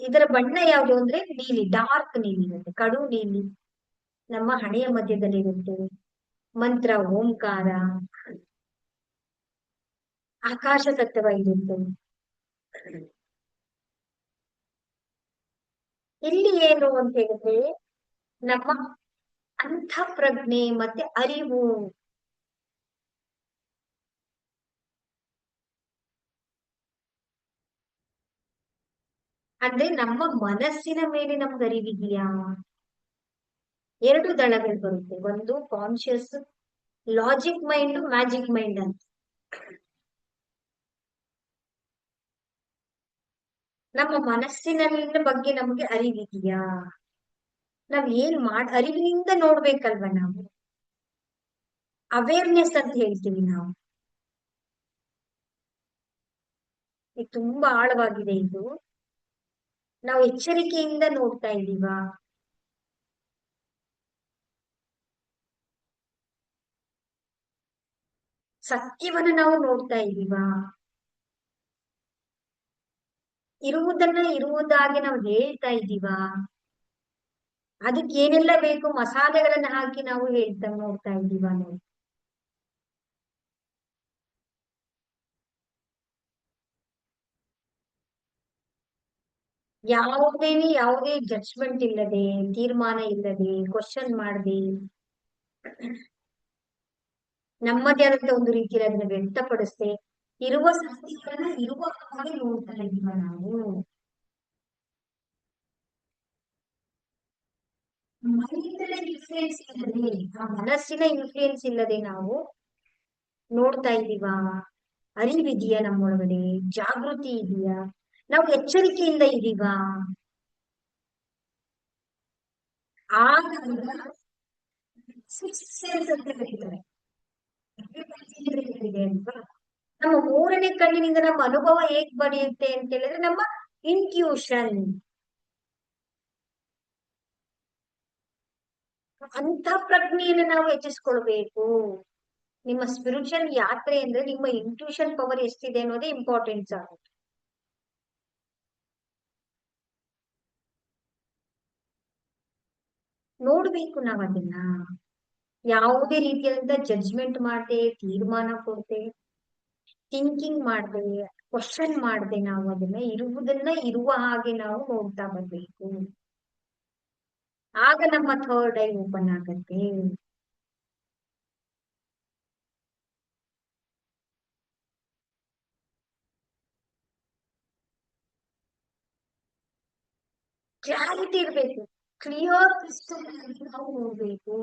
ಇದರ ಬಣ್ಣ ಯಾವುದು ಅಂದ್ರೆ ನೀಲಿ, ಡಾರ್ಕ್ ನೀಲಿ ಇರುತ್ತೆ, ಕಡು ನೀಲಿ. ನಮ್ಮ ಹಣೆಯ ಮಧ್ಯದಲ್ಲಿ ಇರುತ್ತೆ. ಮಂತ್ರ ಓಂಕಾರ, ಆಕಾಶ ತತ್ವ ಇರುತ್ತೆ. ಇಲ್ಲಿ ಏನು ಅಂತ ಹೇಳಿದ್ರೆ ನಮ್ಮ ಅಂಥ ಪ್ರಜ್ಞೆ ಮತ್ತೆ ಅರಿವು. ಅಂದ್ರೆ ನಮ್ಮ ಮನಸ್ಸಿನ ಮೇಲೆ ನಮ್ಗೆ ಅರಿವಿದೆಯಾ? ಎರಡು ದಳಗಳು ಬರುತ್ತೆ, ಒಂದು conscious logic mind, magic mind ಅಂತ. ನಮ್ಮ ಮನಸ್ಸಿನ ಬಗ್ಗೆ ನಮ್ಗೆ ಅರಿವಿದೆಯಾ? ನಾವ್ ಏನ್ ಅರಿವಿನಿಂದ ನೋಡ್ಬೇಕಲ್ವ ನಾವು. ಅವೇರ್ನೆಸ್ ಅಂತ ಹೇಳ್ತೀವಿ ನಾವು. ಇದು ತುಂಬಾ ಆಳವಾಗಿದೆ ಇದು. ನಾವು ಎಚ್ಚರಿಕೆಯಿಂದ ನೋಡ್ತಾ ಇದ್ದೀವಾ? ಸತ್ಯವನ್ನ ನಾವು ನೋಡ್ತಾ ಇದ್ದೀವಾ? ಇರುವುದನ್ನ ಇರುವುದಾಗಿ ನಾವು ಹೇಳ್ತಾ ಇದ್ದೀವಾ? ಅದಕ್ಕೆ ಏನೆಲ್ಲ ಬೇಕು ಮಸಾಲೆಗಳನ್ನ ಹಾಕಿ ನಾವು ಹೇಳ್ತಾ ನೋಡ್ತಾ ಇದ್ದೀವಾ ನಾವು? ಯಾವುದೇ ಜಡ್ಜ್ಮೆಂಟ್ ಇಲ್ಲದೆ, ತೀರ್ಮಾನ ಇಲ್ಲದೆ, ಕ್ವಶನ್ ಮಾಡದೆ, ನಮ್ಮದೇ ಆದಂತ ಒಂದು ರೀತಿಯಲ್ಲಿ ಅದನ್ನ ವ್ಯಕ್ತಪಡಿಸದೆ ಇರುವ ಸತ್ಯಗಳನ್ನ ಇರುವ ಹಾಗೆ ನೋಡ್ತಾ ಇದ್ದೀವ ನಾವು? ಮೈಂಡಿನ ಇನ್ಫ್ಲೂಯೆನ್ಸ್ ಇಲ್ಲದೆ, ಆ ಮನಸ್ಸಿನ ಇನ್ಫ್ಲೂಯೆನ್ಸ್ ಇಲ್ಲದೆ ನಾವು ನೋಡ್ತಾ ಇದ್ದೀವಾ? ಅರಿವಿದೆಯಾ ನಮ್ಮೊಳಗಡೆ? ಜಾಗೃತಿ ಇದೆಯಾ? ನಾವು ಎಚ್ಚರಿಕೆಯಿಂದ ಇದೀವಾ? ಆಗ ಸಿಕ್ಸ್ ಸೆನ್ಸ್ ಅಂತ ಹೇಳ್ತಾರೆ. ಇದೆ ಅಲ್ವಾ? ನಮ್ಮ ಮೂರನೇ ಕಣ್ಣಿನಿಂದ ನಮ್ಮ ಅನುಭವ ಹೇಗ್ ಬರೆಯುತ್ತೆ ಅಂತ ಹೇಳಿದ್ರೆ ನಮ್ಮ ಇಂಟ್ಯೂಷನ್. ಅಂತ ಪ್ರಜ್ಞೆಯನ್ನು ನಾವು ಹೆಚ್ಚಿಸ್ಕೊಳ್ಬೇಕು. ನಿಮ್ಮ ಸ್ಪಿರಿಚುವಲ್ ಯಾತ್ರೆ ಅಂದ್ರೆ ನಿಮ್ಮ ಇಂಟ್ಯೂಷನ್ ಪವರ್ ಎಷ್ಟಿದೆ ಅನ್ನೋದೇ ಇಂಪಾರ್ಟೆಂಟ್ ಆಗುತ್ತೆ. ನೋಡ್ಬೇಕು ನಾವ್ ಅದನ್ನ. ಯಾವುದೇ ರೀತಿಯಾದಂತ ಜಡ್ಜ್ಮೆಂಟ್ ಮಾಡದೆ, ತೀರ್ಮಾನ ಕೊಡದೆ, ಥಿಂಕಿಂಗ್ ಮಾಡದೆ, ಕ್ವಶನ್ ಮಾಡದೆ ನಾವು ಅದನ್ನ ಇರುವುದನ್ನ ಇರುವ ಹಾಗೆ ನಾವು ನೋಡ್ತಾ ಬರ್ಬೇಕು. ಆಗ ನಮ್ಮ ಥರ್ಡ್ ಐ ಓಪನ್ ಆಗತ್ತೆ. ಕ್ಲಾರಿಟಿ ಇರ್ಬೇಕು, ಕ್ಲಿಯರ್ ಕ್ರಿಸ್ಟಲ್ ಆಗಿ ನಾವು ನೋಡ್ಬೇಕು.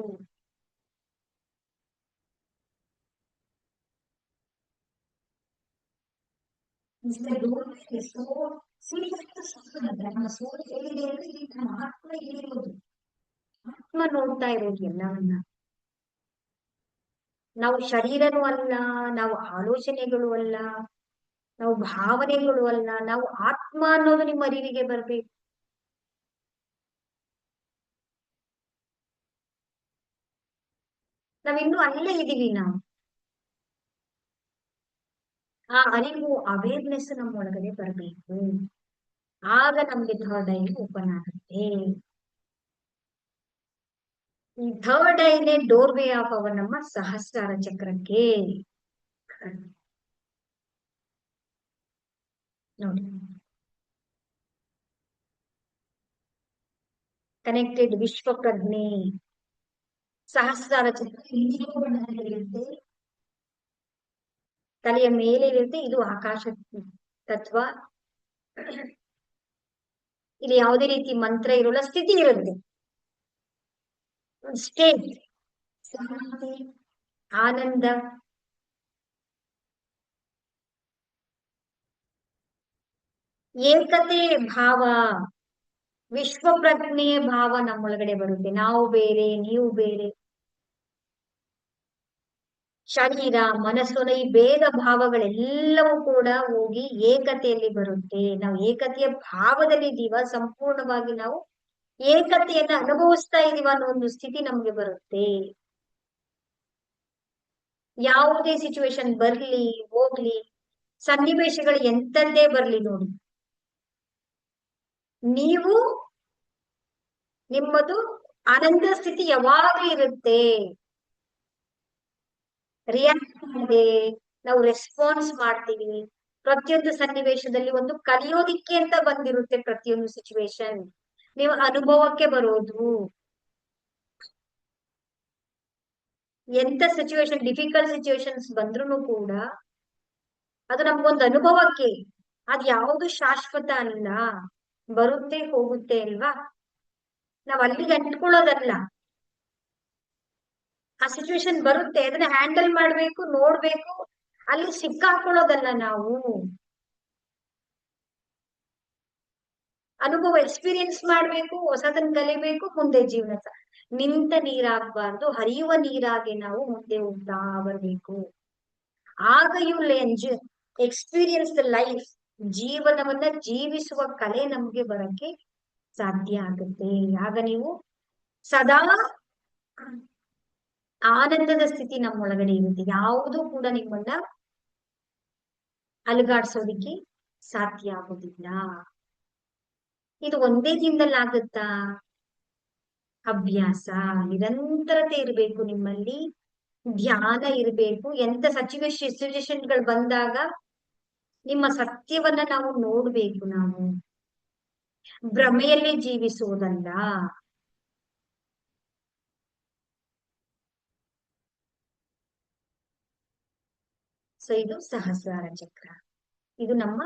ನಮ್ಮ ಸೋಲ್ ಹೇಳಿದೆ ಅಂದ್ರೆ ಇಲ್ಲಿ ನಮ್ಮ ಆತ್ಮ ಇಲ್ಲಿರೋದು, ಆತ್ಮ ನೋಡ್ತಾ ಇರೋದು ಎಲ್ಲವನ್ನ. ನಾವು ಶರೀರನೂ ಅಲ್ಲ, ನಾವು ಆಲೋಚನೆಗಳು ಅಲ್ಲ, ನಾವು ಭಾವನೆಗಳು ಅಲ್ಲ, ನಾವು ಆತ್ಮ ಅನ್ನೋದು ನಿಮ್ಮ ಅರಿವಿಗೆ ಬರ್ಬೇಕು. ನಾವಿನ್ನೂ ಅಲ್ಲೇ ಇದೀವಿ ನಾವು. ಆ ಅರಿವು ಅವೇರ್ನೆಸ್ ನಮ್ಮ ಒಳಗಡೆ ಬರ್ಬೇಕು. ಆಗ ನಮ್ಗೆ ಥರ್ಡ್ ಐ ಓಪನ್ ಆಗುತ್ತೆ. ಈ ಥರ್ಡ್ ಐನೇ ಡೋರ್ ವೇ ಆಫ್ ಅವರ್ ನಮ್ಮ ಸಹಸ್ರಾರ ಚಕ್ರಕ್ಕೆ. ನೋಡಿ, ಕನೆಕ್ಟೆಡ್ ವಿಶ್ವ ಪ್ರಜ್ಞೆ. ಸಹಸ್ರಾರ ಚಕ್ರ ಇಂದಿಗೂ ಬಣ್ಣದಲ್ಲಿರುತ್ತೆ, ತಲೆಯ ಮೇಲೆ ಇರುತ್ತೆ. ಇದು ಆಕಾಶ ತತ್ವ. ಇಲ್ಲಿ ಯಾವುದೇ ರೀತಿ ಮಂತ್ರ ಇರೋಲ್ಲ, ಸ್ಥಿತಿ ಇರುತ್ತೆ, ಸ್ಟೇಟ್, ಶಾಂತಿ, ಆನಂದ. ಏಕತೆ ಭಾವ, ವಿಶ್ವ ಪ್ರಜ್ಞೆಯ ಭಾವ ನಮ್ಮೊಳಗಡೆ ಬರುತ್ತೆ. ನಾವು ಬೇರೆ, ನೀವು ಬೇರೆ. ಶರೀರ ಮನಸ್ಸು ಈ ಭೇದ ಭಾವಗಳೆಲ್ಲವೂ ಕೂಡ ಹೋಗಿ ಏಕತೆಯಲ್ಲಿ ಬರುತ್ತೆ. ನಾವು ಏಕತೆಯ ಭಾವದಲ್ಲಿ ಇದೀವ, ಸಂಪೂರ್ಣವಾಗಿ ನಾವು ಏಕತೆಯನ್ನ ಅನುಭವಿಸ್ತಾ ಇದೀವ ಅನ್ನೋ ಒಂದು ಸ್ಥಿತಿ ನಮ್ಗೆ ಬರುತ್ತೆ. ಯಾವುದೇ ಸಿಚುವೇಶನ್ ಬರ್ಲಿ ಹೋಗ್ಲಿ, ಸನ್ನಿವೇಶಗಳು ಎಂತದ್ದೇ ಬರ್ಲಿ ನೋಡಿ, ನೀವು ನಿಮ್ಮದು ಆನಂದ ಸ್ಥಿತಿ ಯಾವಾಗ್ಲೂ ಇರುತ್ತೆ. ರಿಯಾಕ್ಟ್ ಇದೆ, ನಾವು ರೆಸ್ಪಾನ್ಸ್ ಮಾಡ್ತೀವಿ. ಪ್ರತಿಯೊಂದು ಸನ್ನಿವೇಶದಲ್ಲಿ ಒಂದು ಕಲಿಯೋದಿಕ್ಕೆ ಅಂತ ಬಂದಿರುತ್ತೆ. ಪ್ರತಿಯೊಂದು ಸಿಚುವೇಶನ್ ನೀವು ಅನುಭವಕ್ಕೆ ಬರೋದು. ಎಂತ ಸಿಚುವೇಶನ್, ಡಿಫಿಕಲ್ಟ್ ಸಿಚುವೇಶನ್ಸ್ ಬಂದ್ರು ಕೂಡ ಅದು ನಮ್ಗೊಂದು ಅನುಭವಕ್ಕೆ. ಅದ್ ಯಾವುದು ಶಾಶ್ವತ ಅಲ್ಲ, ಬರುತ್ತೆ ಹೋಗುತ್ತೆ ಅಲ್ವಾ. ನಾವ್ ಅಲ್ಲಿಗೆ ಅಂಟ್ಕೊಳ್ಳೋದಲ್ಲ. ಆ ಸಿಚುವೇಶನ್ ಬರುತ್ತೆ, ಅದನ್ನ ಹ್ಯಾಂಡಲ್ ಮಾಡ್ಬೇಕು, ನೋಡ್ಬೇಕು, ಅಲ್ಲಿ ಸಿಕ್ಕಾಕೊಳ್ಳೋದಲ್ಲ ನಾವು. ಅನುಭವ ಎಕ್ಸ್ಪೀರಿಯನ್ಸ್ ಮಾಡ್ಬೇಕು, ಹೊಸದನ್ನ ಕಲಿಬೇಕು, ಮುಂದೆ ಜೀವನ ನಿಂತ ನೀರಾಗಬಾರ್ದು, ಹರಿಯುವ ನೀರಾಗೆ ನಾವು ಮುಂದೆ ಹೋಗ್ತಾ ಬರ್ಬೇಕು. ಆಗ you enjoy experience the life. ಜೀವನವನ್ನ ಜೀವಿಸುವ ಕಲೆ ನಮ್ಗೆ ಬರಕ್ಕೆ ಸಾಧ್ಯ ಆಗುತ್ತೆ. ಆಗ ನೀವು ಸದಾ ಆನಂದದ ಸ್ಥಿತಿ ನಮ್ಮೊಳಗಡೆ ಇರುತ್ತೆ. ಯಾವುದೂ ಕೂಡ ನಿಮ್ಮನ್ನ ಅಲುಗಾಡ್ಸೋದಿಕ್ಕೆ ಸಾಧ್ಯ ಆಗೋದಿಲ್ಲ. ಇದು ಒಂದೇ ದಿನದಲ್ಲಿ ಆಗುತ್ತಾ? ಅಭ್ಯಾಸ, ನಿರಂತರತೆ ಇರಬೇಕು ನಿಮ್ಮಲ್ಲಿ, ಧ್ಯಾನ ಇರಬೇಕು. ಎಂತ ಸಿಚುವೇಶನ್ಗಳು ಬಂದಾಗ ನಿಮ್ಮ ಸತ್ಯವನ್ನ ನಾವು ನೋಡ್ಬೇಕು. ನಾವು ಭ್ರಮೆಯಲ್ಲಿ ಜೀವಿಸುವುದಲ್ಲ. ಸೊ ಇದು ಸಹಸ್ರಾರ ಚಕ್ರ. ಇದು ನಮ್ಮ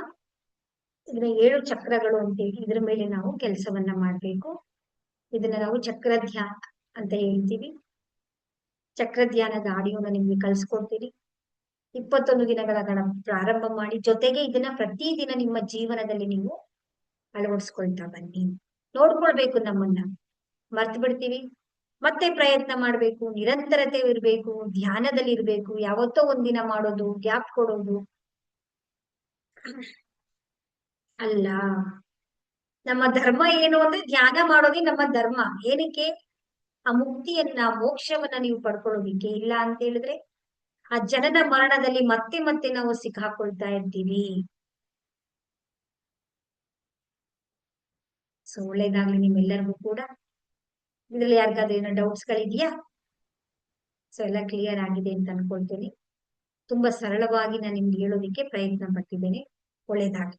ಇದನ್ನ 7 ಚಕ್ರಗಳು ಅಂತೇಳಿ ಇದ್ರ ಮೇಲೆ ನಾವು ಕೆಲಸವನ್ನ ಮಾಡ್ಬೇಕು. ಇದನ್ನ ನಾವು ಚಕ್ರ ಧ್ಯಾನ ಅಂತ ಹೇಳ್ತೀವಿ. ಚಕ್ರ ಧ್ಯಾನದ ಆಡಿಯೋನ ನಿಮ್ಗೆ ಕಳ್ಸ್ಕೊಡ್ತೀವಿ. 21 ದಿನಗಳ ಪ್ರಾರಂಭ ಮಾಡಿ, ಜೊತೆಗೆ ಇದನ್ನ ಪ್ರತಿದಿನ ನಿಮ್ಮ ಜೀವನದಲ್ಲಿ ನೀವು ಅಳವಡಿಸ್ಕೊಳ್ತಾ ಬನ್ನಿ. ನೋಡ್ಕೊಳ್ಬೇಕು, ನಮ್ಮನ್ನ ಮರ್ತು ಬಿಡ್ತೀವಿ. ಮತ್ತೆ ಪ್ರಯತ್ನ ಮಾಡ್ಬೇಕು, ನಿರಂತರತೆ ಇರ್ಬೇಕು, ಧ್ಯಾನದಲ್ಲಿ ಇರ್ಬೇಕು. ಯಾವತ್ತೋ ಒಂದಿನ ಮಾಡೋದು, ಗ್ಯಾಪ್ ಕೊಡೋದು ಅಲ್ಲ. ನಮ್ಮ ಧರ್ಮ ಏನು ಅಂದ್ರೆ ಧ್ಯಾನ ಮಾಡೋದೇ ನಮ್ಮ ಧರ್ಮ. ಏನಕ್ಕೆ? ಆ ಮುಕ್ತಿಯನ್ನ, ಮೋಕ್ಷವನ್ನ ನೀವು ಪಡ್ಕೊಳ್ಳೋದಿಕ್ಕೆ. ಇಲ್ಲ ಅಂತ ಹೇಳಿದ್ರೆ ಆ ಜನನ ಮರಣದಲ್ಲಿ ಮತ್ತೆ ಮತ್ತೆ ನಾವು ಸಿಕ್ಕಾಕೊಳ್ತಾ ಇರ್ತೀವಿ. ಸೊ ಒಳ್ಳೇದಾಗ್ಲಿ ನಿಮ್ಮೆಲ್ಲರಿಗೂ ಕೂಡ. ಇದ್ರಲ್ಲಿ ಯಾರಿಗಾದ್ರೂ ಏನೋ ಡೌಟ್ಸ್ ಗಳಿದ್ಯಾ? ಸೊ ಎಲ್ಲ ಕ್ಲಿಯರ್ ಆಗಿದೆ ಅಂತ ಅನ್ಕೊಳ್ತೇನೆ. ತುಂಬಾ ಸರಳವಾಗಿ ನಾನು ನಿಮ್ಗೆ ಹೇಳೋದಿಕ್ಕೆ ಪ್ರಯತ್ನ ಪಟ್ಟಿದ್ದೇನೆ. ಒಳ್ಳೇದಾಗ್ಲಿ.